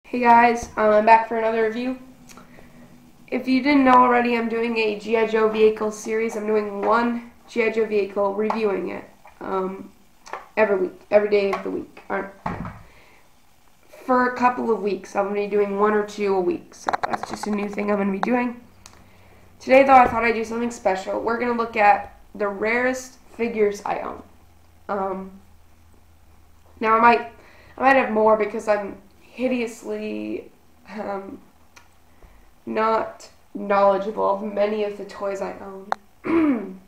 Hey guys, I'm back for another review. If you didn't know already, I'm doing a G.I. Joe vehicle series. I'm doing one G.I. Joe vehicle, reviewing it every week, every day of the week. For a couple of weeks, I'm going to be doing one or two a week, so that's just a new thing I'm going to be doing. Today, though, I thought I'd do something special. We're going to look at the rarest figures I own. Now, I might have more because I'm hideously not knowledgeable of many of the toys I own.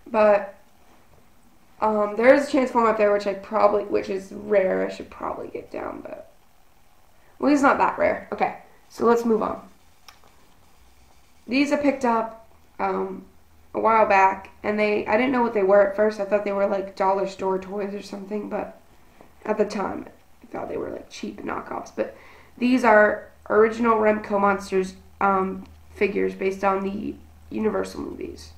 But there is a Transformer up there which is rare. I should probably get down, but well, he's not that rare. Okay, so let's move on. These I picked up a while back, and I didn't know what they were at first. I thought they were like dollar store toys or something, but at the time I thought they were like cheap knockoffs. But these are original Remco Monsters figures based on the Universal movies.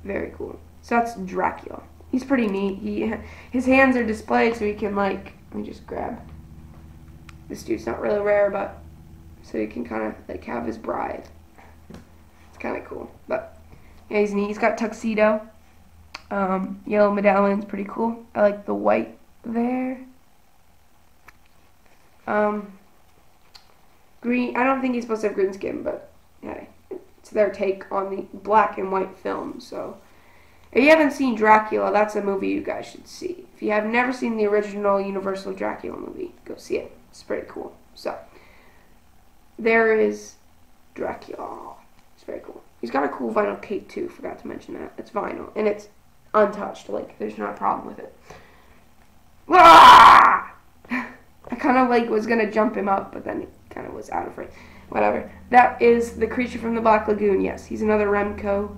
Very cool. So that's Dracula. He's pretty neat. His hands are displayed so he can, like, let me just grab. This dude's not really rare, but so he can kind of like have his bride. It's kind of cool. But yeah, he's neat. He's got tuxedo. Yellow medallion's pretty cool. I like the white there. Green. I don't think he's supposed to have green skin, but hey, it's their take on the black and white film. So if you haven't seen Dracula, that's a movie you guys should see. If you have never seen the original Universal Dracula movie, go see it. It's pretty cool. So there is Dracula. It's very cool. He's got a cool vinyl cape too. Forgot to mention that. It's vinyl and it's untouched. Like, there's not a problem with it. Ah! I kind of like was gonna jump him up, but then it kind of was out of range. Whatever. That is the Creature from the Black Lagoon. Yes, he's another Remco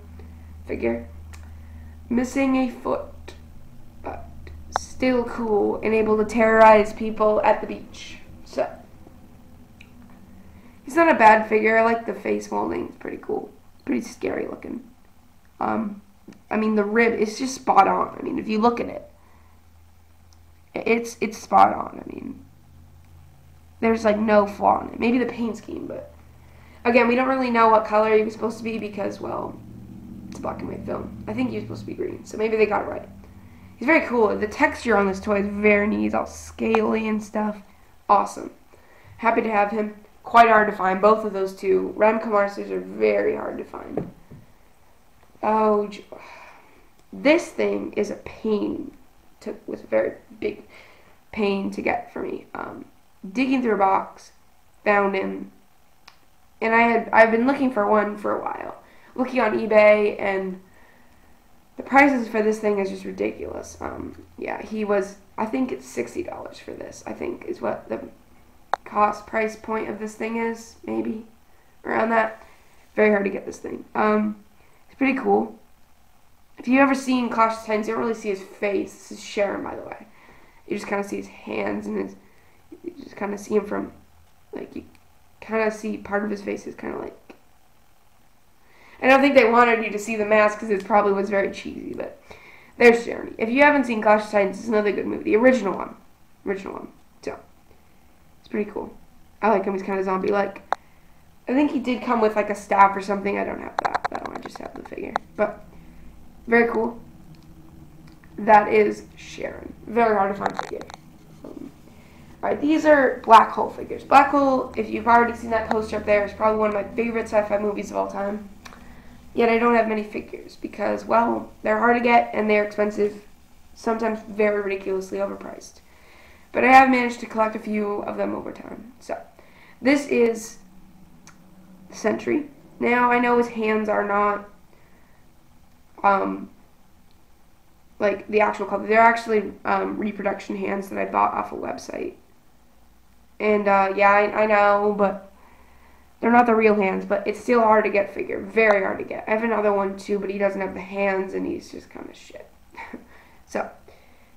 figure. Missing a foot, but still cool and able to terrorize people at the beach. So he's not a bad figure. I like the face molding. It's pretty cool. Pretty scary looking. I mean, the rib is just spot on. I mean, if you look at it, it's spot on. I mean, there's like no flaw in it. Maybe the paint scheme, but again, we don't really know what color he was supposed to be because, well, it's a black and white film. I think he was supposed to be green, so maybe they got it right. He's very cool. The texture on this toy is very neat. He's all scaly and stuff. Awesome. Happy to have him. Quite hard to find. Both of those two. Remco Monsters are very hard to find. Oh, this thing is a pain. Was a very big pain to get for me. Digging through a box, found him, and I've been looking for one for a while. Looking on eBay, and the prices for this thing is just ridiculous. Yeah, I think it's $60 for this. I think is what the price point of this thing is, maybe around that. Very hard to get this thing. It's pretty cool. If you've ever seen Clash of Titans, you don't really see his face. This is Sharon, by the way. You just kind of see his hands and you just kind of see him from, like, you kind of see part of his face is kind of like, I don't think they wanted you to see the mask because it probably was very cheesy, but there's Sharon. If you haven't seen Clash of Titans, it's another good movie. The original one. So, it's pretty cool. I like him. He's kind of zombie-like. I think he did come with, like, a staff or something. I don't have that, though. I just have the figure. But very cool. That is Sharon. Very hard to find figure. Alright, these are Black Hole figures. Black Hole, if you've already seen that poster up there, is probably one of my favorite sci-fi movies of all time. Yet I don't have many figures because, well, they're hard to get and they're expensive, sometimes very ridiculously overpriced. But I have managed to collect a few of them over time. So, this is Sentry. Now, I know his hands are not like the actual color. They're actually reproduction hands that I bought off a website. And yeah, I know, but they're not the real hands, but it's still hard to get figure. Very hard to get. I have another one too, but he doesn't have the hands and he's just kind of shit. So,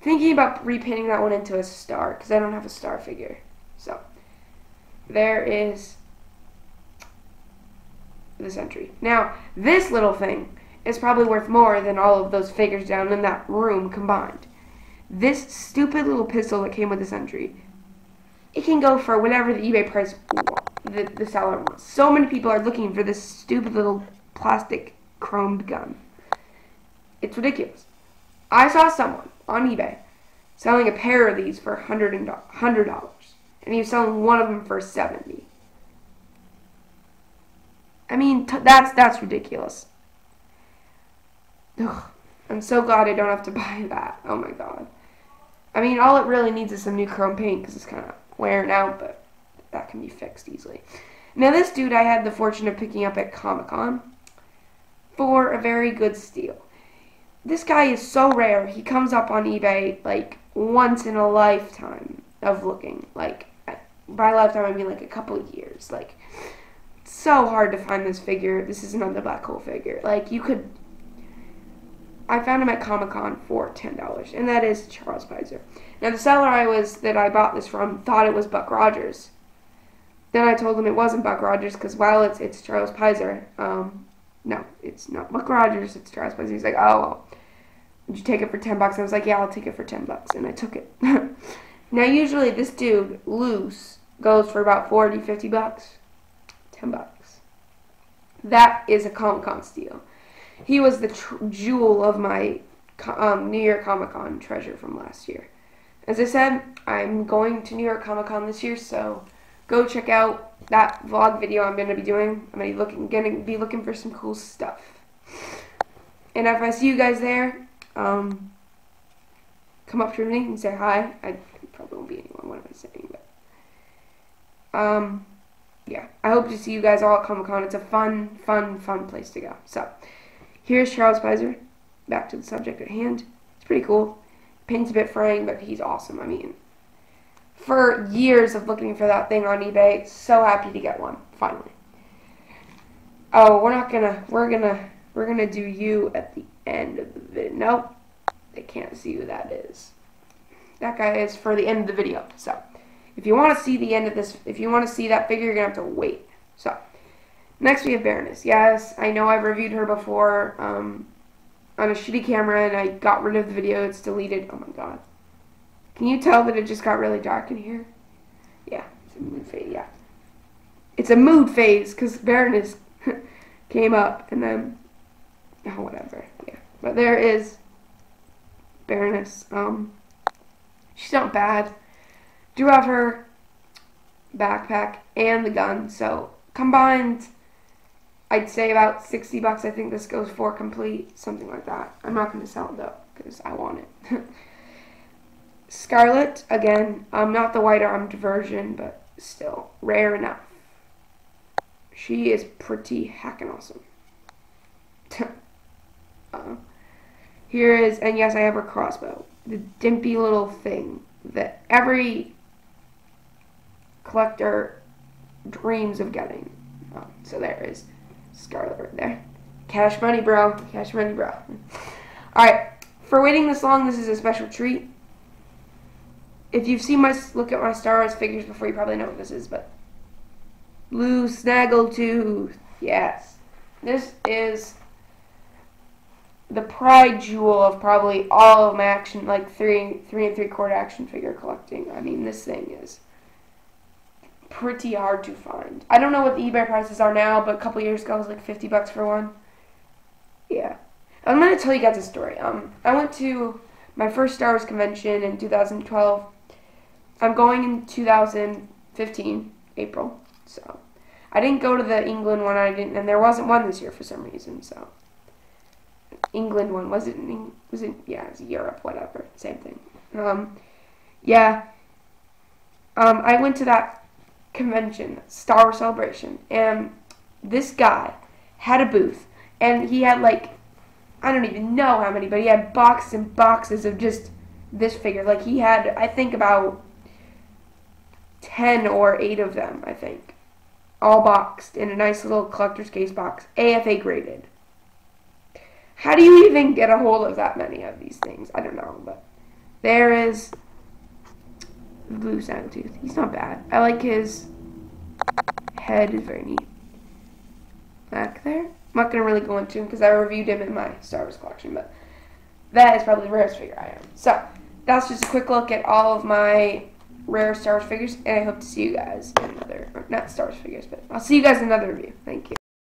thinking about repainting that one into a star because I don't have a star figure. So, there is the Sentry. Now, this little thing is probably worth more than all of those figures down in that room combined. This stupid little pistol that came with the Sentry it can go for whatever the eBay price the seller wants. So many people are looking for this stupid little plastic chromed gun. It's ridiculous. I saw someone on eBay selling a pair of these for $100, and he was selling one of them for $70. I mean, that's ridiculous. Ugh, I'm so glad I don't have to buy that. Oh my god. I mean, all it really needs is some new chrome paint because it's kind of wearing out, but that can be fixed easily. Now, this dude I had the fortune of picking up at Comic-Con for a very good steal. This guy is so rare. He comes up on eBay like once in a lifetime of looking. Like, by lifetime I mean like a couple of years. Like, it's so hard to find this figure. This is another Black Hole figure. Like, you could... I found him at Comic-Con for $10, and that is Charles Pizer. Now, the seller that I bought this from thought it was Buck Rogers. Then I told him it wasn't Buck Rogers because, well, it's Charles Pizer. No, it's not Buck Rogers, it's Charles Pizer. He's like, oh, well, would you take it for $10? I was like, yeah, I'll take it for $10, and I took it. Now, usually this dude, loose, goes for about $40, $50. $10. That is a Comic-Con steal. He was the jewel of my New York Comic-Con treasure from last year. As I said, I'm going to New York Comic-Con this year, so go check out that vlog video I'm going to be doing. I'm going to be looking for some cool stuff. And if I see you guys there, come up to me and say hi. I probably won't be anyone. What am I saying? But yeah, I hope to see you guys all at Comic-Con. It's a fun, fun, fun place to go. So. Here's Charles Pizer. Back to the subject at hand. It's pretty cool. Paint's a bit fraying, but he's awesome. I mean, for years of looking for that thing on eBay, so happy to get one, finally. Oh, we're gonna do you at the end of the video. Nope. They can't see who that is. That guy is for the end of the video. So, if you want to see the end of this, if you want to see that figure, you're gonna have to wait. So. Next we have Baroness. Yes, I know I've reviewed her before on a shitty camera and I got rid of the video. It's deleted. Oh my god. Can you tell that it just got really dark in here? Yeah, it's a mood phase. Yeah. It's a mood phase because Baroness came up and then, oh, whatever. Yeah. But there is Baroness. She's not bad. Do have her backpack and the gun, so combined, I'd say about $60. I think this goes for complete, something like that. I'm not going to sell it though, because I want it. Scarlet, again, not the white-armed version, but still, rare enough. She is pretty hacking awesome. Here is, and yes, I have her crossbow. The dimpy little thing that every collector dreams of getting. So there is Scarlet right there. Cash money, bro. Cash money, bro. Alright, for waiting this long, this is a special treat. If you've seen look at my Star Wars figures before, you probably know what this is, but Blue Snaggletooth. Yes. This is the pride jewel of probably all of my action, like 3 3/4 action figure collecting. I mean, this thing is pretty hard to find. I don't know what the eBay prices are now, but a couple years ago it was like $50 for one. Yeah. I'm going to tell you guys a story. I went to my first Star Wars convention in 2012. I'm going in 2015, April. So, I didn't go to the England one, and there wasn't one this year for some reason, so. England one, was it, yeah, it was Europe, whatever, same thing. Yeah. I went to that convention, Star Wars Celebration, and this guy had a booth, and he had like, I don't even know how many, but he had boxes and boxes of just this figure. Like, he had, I think, about 10 or 8 of them, I think, all boxed in a nice little collector's case box, AFA graded. How do you even get a hold of that many of these things? I don't know, but there is Blue Snaggletooth. He's not bad. I like his head. Is very neat. Back there. I'm not going to really go into him because I reviewed him in my Star Wars collection, but that is probably the rarest figure I own. So, that's just a quick look at all of my rare Star Wars figures, and I hope to see you guys in another, or not Star Wars figures, but I'll see you guys in another review. Thank you.